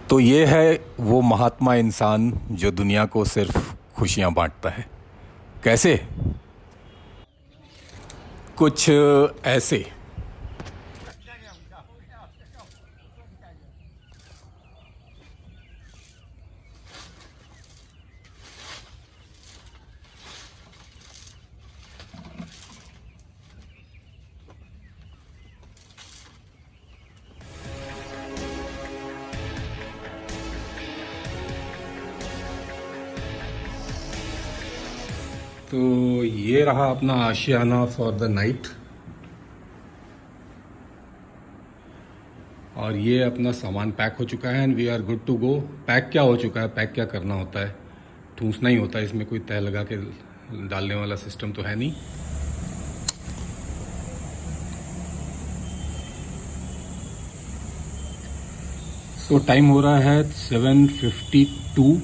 तो ये है वो महात्मा इंसान जो दुनिया को सिर्फ खुशियां बांटता है। कैसे? कुछ ऐसे। तो ये रहा अपना आशियाना फॉर द नाइट। और ये अपना सामान पैक हो चुका है and we are good to go. Pack क्या हो चुका है, पैक क्या करना होता है, ठूंसना ही होता है। इसमें कोई तह लगा के डालने वाला सिस्टम तो है नहीं। सो टाइम हो रहा है 7:52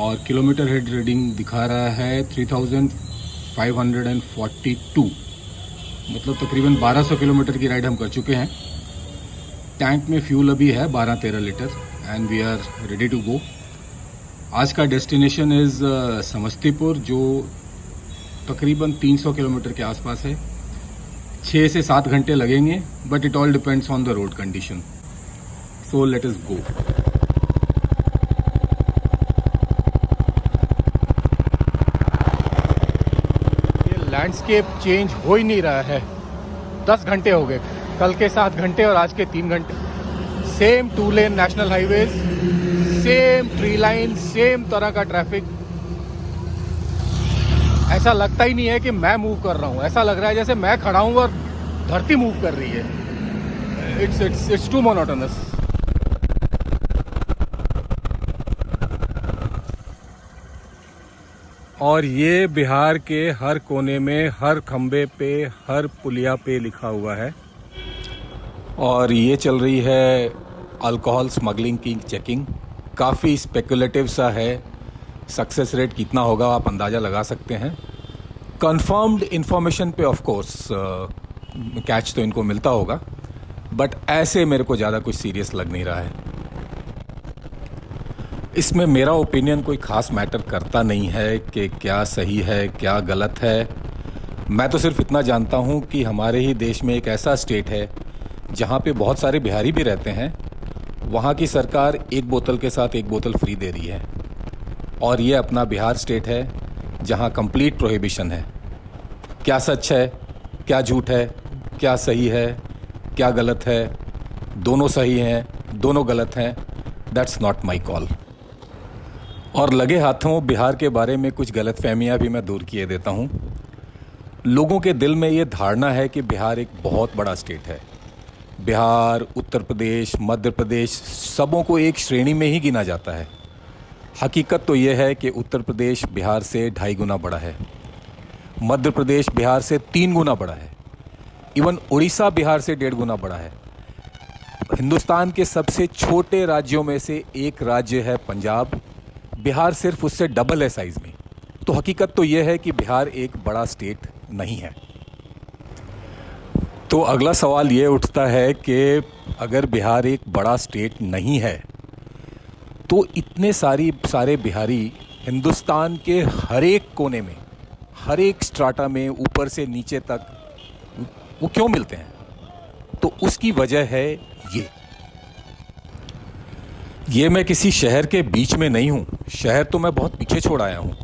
और किलोमीटर हेड रीडिंग दिखा रहा है 3542। मतलब तकरीबन 1200 किलोमीटर की राइड हम कर चुके हैं। टैंक में फ्यूल अभी है 12-13 litre and we are ready to go. आज का डेस्टिनेशन इज़ समस्तीपुर, जो तकरीबन 300 किलोमीटर के आसपास है। 6 से 7 घंटे लगेंगे, but it all depends on the road condition. So let us go. Landscape change हो ही नहीं रहा है। 10 घंटे हो गए, कल के 7 घंटे और आज के 3 घंटे। Same 2 lane national highways, same tree line, same तरह का ट्रैफिक। ऐसा लगता ही नहीं है कि मैं मूव कर रहा हूँ, ऐसा लग रहा है जैसे मैं खड़ा हूँ और धरती मूव कर रही है। It's too monotonous. और ये बिहार के हर कोने में, हर खंबे पे, हर पुलिया पे लिखा हुआ है। और ये चल रही है अल्कोहल स्मगलिंग की चेकिंग। काफ़ी स्पेकुलेटिव सा है। सक्सेस रेट कितना होगा आप अंदाज़ा लगा सकते हैं। कंफर्म्ड इन्फॉर्मेशन पे ऑफ कोर्स कैच तो इनको मिलता होगा, बट ऐसे मेरे को ज़्यादा कुछ सीरियस लग नहीं रहा है। इसमें मेरा ओपिनियन कोई ख़ास मैटर करता नहीं है कि क्या सही है क्या गलत है। मैं तो सिर्फ इतना जानता हूँ कि हमारे ही देश में एक ऐसा स्टेट है जहाँ पे बहुत सारे बिहारी भी रहते हैं। वहाँ की सरकार एक बोतल के साथ एक बोतल फ्री दे रही है। और ये अपना बिहार स्टेट है जहाँ कंप्लीट प्रोहिबिशन है। क्या सच है, क्या झूठ है, क्या सही है, क्या गलत है, दोनों सही हैं, दोनों गलत हैं, दैट्स नॉट माई कॉल। और लगे हाथों बिहार के बारे में कुछ गलतफहमियां भी मैं दूर किए देता हूं। लोगों के दिल में ये धारणा है कि बिहार एक बहुत बड़ा स्टेट है। बिहार, उत्तर प्रदेश, मध्य प्रदेश सबों को एक श्रेणी में ही गिना जाता है। हकीकत तो ये है कि उत्तर प्रदेश बिहार से 2.5 गुना बड़ा है, मध्य प्रदेश बिहार से 3 गुना बड़ा है, इवन उड़ीसा बिहार से 1.5 गुना बड़ा है। हिंदुस्तान के सबसे छोटे राज्यों में से एक राज्य है पंजाब, बिहार सिर्फ उससे डबल है साइज में। तो हकीकत तो यह है कि बिहार एक बड़ा स्टेट नहीं है। तो अगला सवाल ये उठता है कि अगर बिहार एक बड़ा स्टेट नहीं है तो इतने सारे बिहारी हिंदुस्तान के हर एक कोने में, हर एक स्ट्राटा में, ऊपर से नीचे तक वो क्यों मिलते हैं? तो उसकी वजह है ये मैं किसी शहर के बीच में नहीं हूँ, शहर तो मैं बहुत पीछे छोड़ आया हूँ।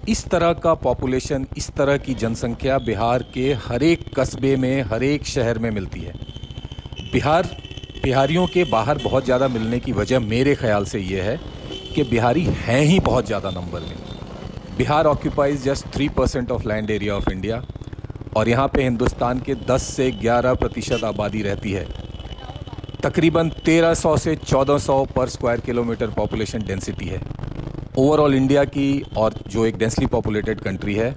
इस तरह का पॉपुलेशन, इस तरह की जनसंख्या बिहार के हर एक कस्बे में, हर एक शहर में मिलती है। बिहारियों के बाहर बहुत ज़्यादा मिलने की वजह मेरे ख्याल से ये है कि बिहारी हैं ही बहुत ज़्यादा नंबर में। Bihar occupies just 3% of land area of India और यहाँ पे हिंदुस्तान के 10 से 11% आबादी रहती है। तकरीबन 1300 से 1400 पर स्क्वायर किलोमीटर पॉपुलेशन डेंसिटी है ओवरऑल इंडिया की। और जो एक डेंसली पॉपुलेटेड कंट्री है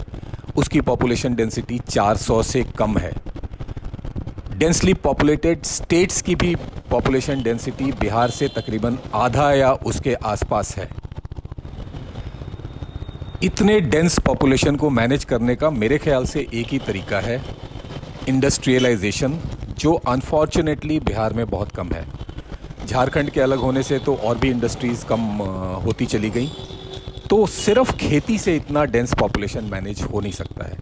उसकी पॉपुलेशन डेंसिटी 400 से कम है। डेंसली पॉपुलेटेड स्टेट्स की भी पॉपुलेशन डेंसिटी बिहार से तकरीबन आधा या उसके आसपास है। इतने डेंस पॉपुलेशन को मैनेज करने का मेरे ख्याल से एक ही तरीका है, इंडस्ट्रियलाइजेशन, जो अनफॉर्चुनेटली बिहार में बहुत कम है। झारखंड के अलग होने से तो और भी इंडस्ट्रीज़ कम होती चली गई। तो सिर्फ खेती से इतना डेंस पॉपुलेशन मैनेज हो नहीं सकता है।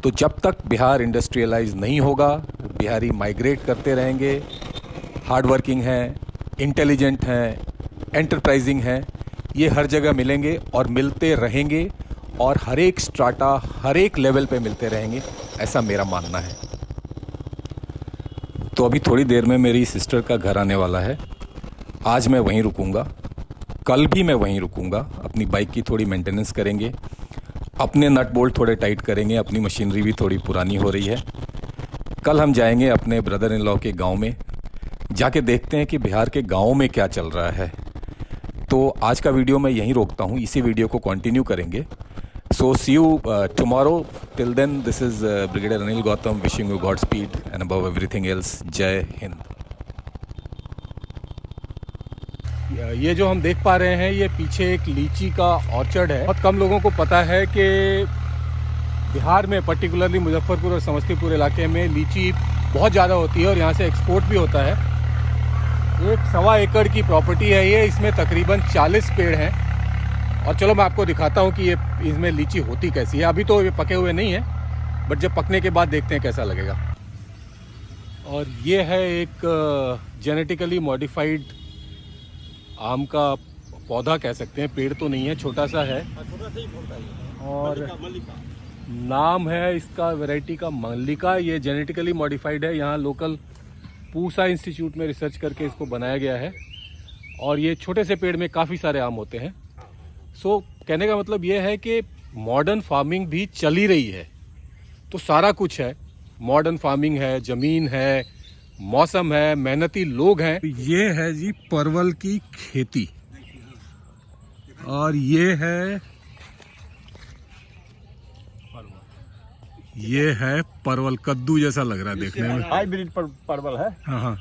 तो जब तक बिहार इंडस्ट्रियलाइज नहीं होगा, बिहारी माइग्रेट करते रहेंगे, हार्ड वर्किंग हैं, इंटेलिजेंट हैं, एंटरप्राइजिंग हैं, ये हर जगह मिलेंगे और मिलते रहेंगे और हर एक स्ट्राटा, हर एक लेवल पे मिलते रहेंगे, ऐसा मेरा मानना है। तो अभी थोड़ी देर में मेरी सिस्टर का घर आने वाला है। आज मैं वहीं रुकूंगा, कल भी मैं वहीं रुकूंगा। अपनी बाइक की थोड़ी मेंटेनेंस करेंगे, अपने नट बोल्ट थोड़े टाइट करेंगे, अपनी मशीनरी भी थोड़ी पुरानी हो रही है। कल हम जाएंगे अपने ब्रदर इन लॉ के गांव में, जाके देखते हैं कि बिहार के गाँव में क्या चल रहा है। तो आज का वीडियो मैं यहीं रोकता हूँ, इसी वीडियो को कंटिन्यू करेंगे। So see you tomorrow. Till then, this is Brigadier Anil Gautam wishing you Godspeed and above everything else, जय हिंद। ये जो हम देख पा रहे हैं, ये पीछे एक लीची का ऑर्चर्ड है। बहुत कम लोगों को पता है कि बिहार में, पर्टिकुलरली मुजफ्फरपुर और समस्तीपुर इलाके में लीची बहुत ज़्यादा होती है और यहाँ से एक्सपोर्ट भी होता है। 1.25 एकड़ की प्रॉपर्टी है ये, इसमें तकरीबन 40 पेड़ हैं। और चलो मैं आपको दिखाता हूँ कि ये इसमें लीची होती कैसी है। अभी तो ये पके हुए नहीं है, बट जब पकने के बाद देखते हैं कैसा लगेगा। और ये है एक जेनेटिकली मॉडिफाइड आम का पौधा कह सकते हैं, पेड़ तो नहीं है, छोटा सा है। और नाम है इसका, वैरायटी का, मल्लिका। ये जेनेटिकली मॉडिफाइड है, यहाँ लोकल पूसा इंस्टीट्यूट में रिसर्च करके इसको बनाया गया है। और ये छोटे से पेड़ में काफ़ी सारे आम होते हैं। सो कहने का मतलब ये है कि मॉडर्न फार्मिंग भी चल ही रही है। तो सारा कुछ है, मॉडर्न फार्मिंग है, ज़मीन है, मौसम है, मेहनती लोग हैं। ये है जी परवल की खेती, और ये है परवल, कद्दू जैसा लग रहा है देखने में। हाइब्रिड परवल है। हाँ हाँ।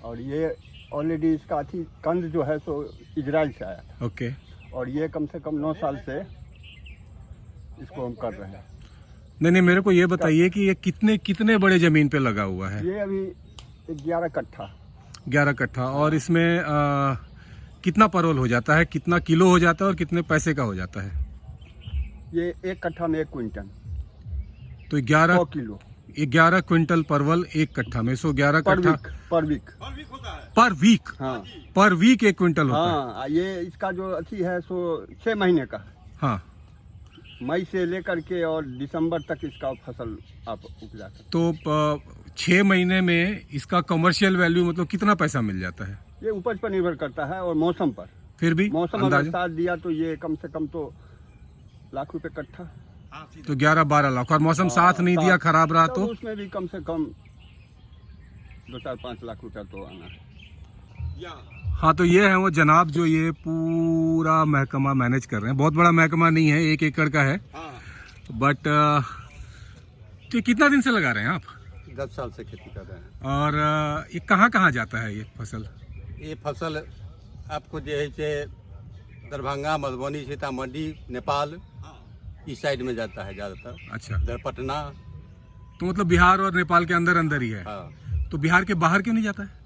और ये ऑलरेडी इसका कंद जो है सो इजराइल से आया था। ओके। और ये कम से कम 9 साल से इसको हम कर रहे हैं। नहीं, मेरे को ये बताइए कि ये कितने बड़े जमीन पे लगा हुआ है? ये अभी 11 कट्ठा। 11 कट्ठा। और इसमें कितना परवल हो जाता है, कितना किलो हो जाता है और कितने पैसे का हो जाता है? ये 1 कट्ठा में 1 क्विंटल। तो 11 किलो, 11 क्विंटल परवल 1 कट्ठा में। सो 11 कट्ठा पर वीक पर वीक। हाँ, पर वीक 1 क्विंटल होता है। हाँ, ये इसका जो अच्छी है सो 6 महीने का। हाँ, मई से लेकर के और दिसंबर तक इसका फसल आप उपजा सकते। तो 6 महीने में इसका कमर्शियल वैल्यू मतलब कितना पैसा मिल जाता है? ये उपज पर निर्भर करता है और मौसम पर। फिर भी मौसम अगर साथ दिया तो ये कम से कम तो लाख रुपए कट्ठा। तो 11-12 लाख। और मौसम साथ नहीं दिया, खराब रहा तो उसमें भी कम से कम 2-4-5 लाख रुपया तो आना है। हाँ, तो ये है वो जनाब जो ये पूरा महकमा मैनेज कर रहे हैं। बहुत बड़ा महकमा नहीं है, 1 एकड़ का है। बट तो कितना दिन से लगा रहे हैं आप? 10 साल से खेती कर रहे हैं। और ये कहाँ जाता है ये फसल? ये फसल आपको जो है से दरभंगा, मधुबनी, सीतामढ़ी, नेपाल, इस साइड में जाता है ज़्यादातर। अच्छा। इधर पटना। तो मतलब बिहार और नेपाल के अंदर ही है। हाँ। तो बिहार के बाहर क्यों नहीं जाता है?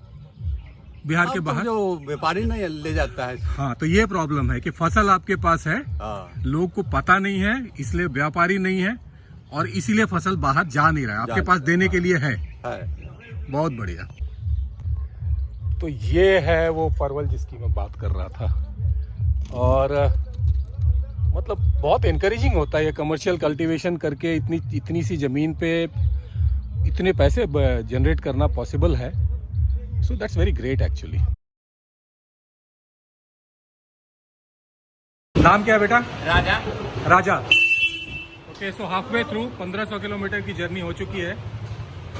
बिहार के बाहर जो व्यापारी नहीं ले जाता है। हाँ, तो ये प्रॉब्लम है कि फसल आपके पास है, हाँ, लोग को पता नहीं है, इसलिए व्यापारी नहीं है और इसीलिए फसल बाहर जा नहीं रहा है। आपके पास देने के लिए है। बहुत बढ़िया। तो ये है वो परवल जिसकी मैं बात कर रहा था। और मतलब बहुत एनकरेजिंग होता है ये कमर्शियल कल्टीवेशन करके इतनी सी ज़मीन पे इतने पैसे जनरेट करना पॉसिबल है। So that's very great actually. नाम क्या है बेटा? राजा। ओके, सो हाफवे थ्रू 1500 किलोमीटर की जर्नी हो चुकी है।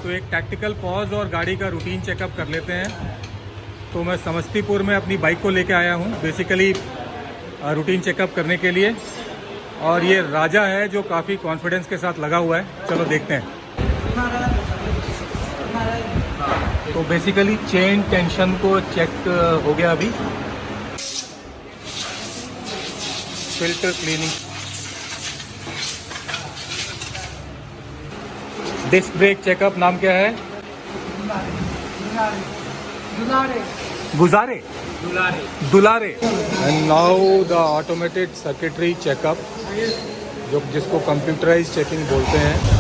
तो एक टैक्टिकल पॉज और गाड़ी का रूटीन चेकअप कर लेते हैं। तो मैं समस्तीपुर में अपनी बाइक को लेके आया हूँ बेसिकली रूटीन चेकअप करने के लिए। और ये राजा है जो काफ़ी कॉन्फिडेंस के साथ लगा हुआ है। चलो देखते हैं। तो बेसिकली चेन टेंशन को चेक हो गया अभी। Filter cleaning, disc brake checkup. नाम क्या है? गुजारे दुलारे and now the automated circuitry checkup, जो जिसको कंप्यूटराइज चेकिंग बोलते हैं।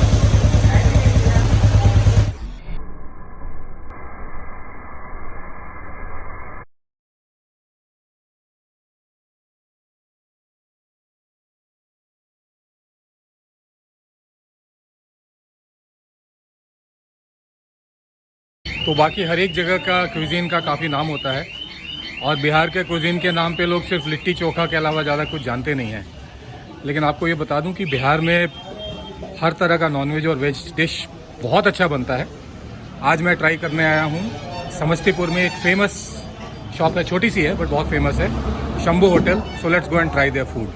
तो बाकी हर एक जगह का क्विजीन का काफ़ी नाम होता है, और बिहार के क्विजीन के नाम पे लोग सिर्फ लिट्टी चोखा के अलावा ज़्यादा कुछ जानते नहीं हैं। लेकिन आपको ये बता दूं कि बिहार में हर तरह का नॉनवेज और वेज डिश बहुत अच्छा बनता है। आज मैं ट्राई करने आया हूँ समस्तीपुर में, एक फेमस शॉप है, छोटी सी है बट बहुत फेमस है, Shambhu hotel. So let's go and try their food.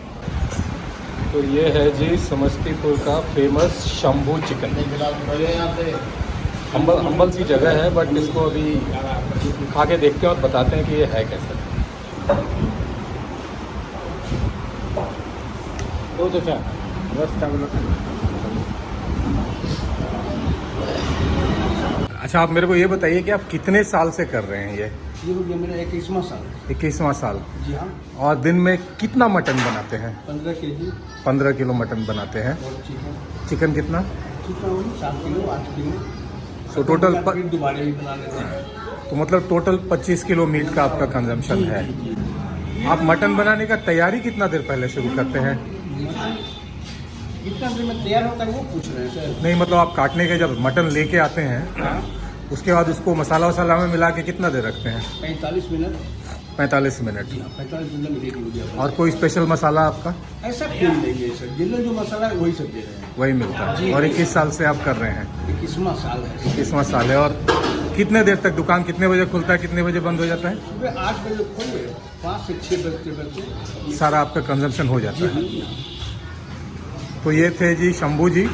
तो ये है जी समस्तीपुर का फेमस शंभू चिकन। हम्बल सी जगह है, बट इसको अभी खा के देखते हैं और बताते हैं कि ये है कैसा। बहुत अच्छा, अच्छा आप मेरे को ये बताइए कि आप कितने साल से कर रहे हैं ये? हो गया मेरा 21वां साल। 21वां साल। जी हाँ। और दिन में कितना मटन बनाते हैं? 15 केजी। 15 किलो मटन बनाते हैं। और चिकन कितना? Chicken 7 kilo 8 kilo. तो टोटल दोबारा भी बना लेते हैं। तो मतलब टोटल 25 किलो मीट का आपका कंजम्पशन है। आप मटन बनाने का तैयारी कितना देर पहले शुरू करते हैं? कितना देर में तैयार होता है वो पूछ रहे हैं सर? नहीं मतलब आप काटने के जब मटन लेके आते हैं उसके बाद उसको मसाला वसाला में मिला के कितना देर रखते हैं? 45 मिनट। 45 मिनट। 45 मिनट में रेडी हो गया। और कोई स्पेशल मसाला आपका? ऐसा कोई नहीं है सर, जितना जो मसाला है वही सब दे रहे हैं। वही मिलता है। और 21 साल से आप कर रहे हैं? 21वां साल है। 21वां साल है। और कितने देर तक दुकान कितने बजे खुलता है, कितने बजे बंद हो जाता है? सुबह 8 बजे खोले, 5 से 6 बजे सारा आपका कंजम्पशन हो जाता है। तो ये थे जी Shambhu ji,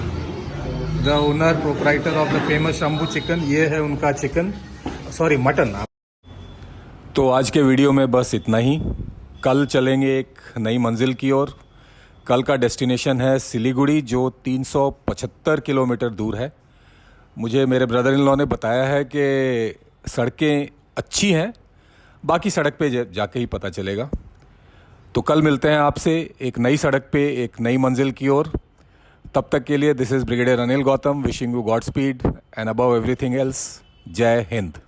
the owner proprietor of the famous Shambhu chicken. ये है उनका चिकन, सॉरी मटन। तो आज के वीडियो में बस इतना ही। कल चलेंगे एक नई मंजिल की ओर। कल का डेस्टिनेशन है सिलीगुड़ी, जो 375 किलोमीटर दूर है। मुझे मेरे ब्रदर इन लॉ ने बताया है कि सड़कें अच्छी हैं, बाकी सड़क पे जाके ही पता चलेगा। तो कल मिलते हैं आपसे एक नई सड़क पे, एक नई मंजिल की ओर। तब तक के लिए this is brigadier Anil Gautam, wishing you God speed and above everything else. जय हिंद।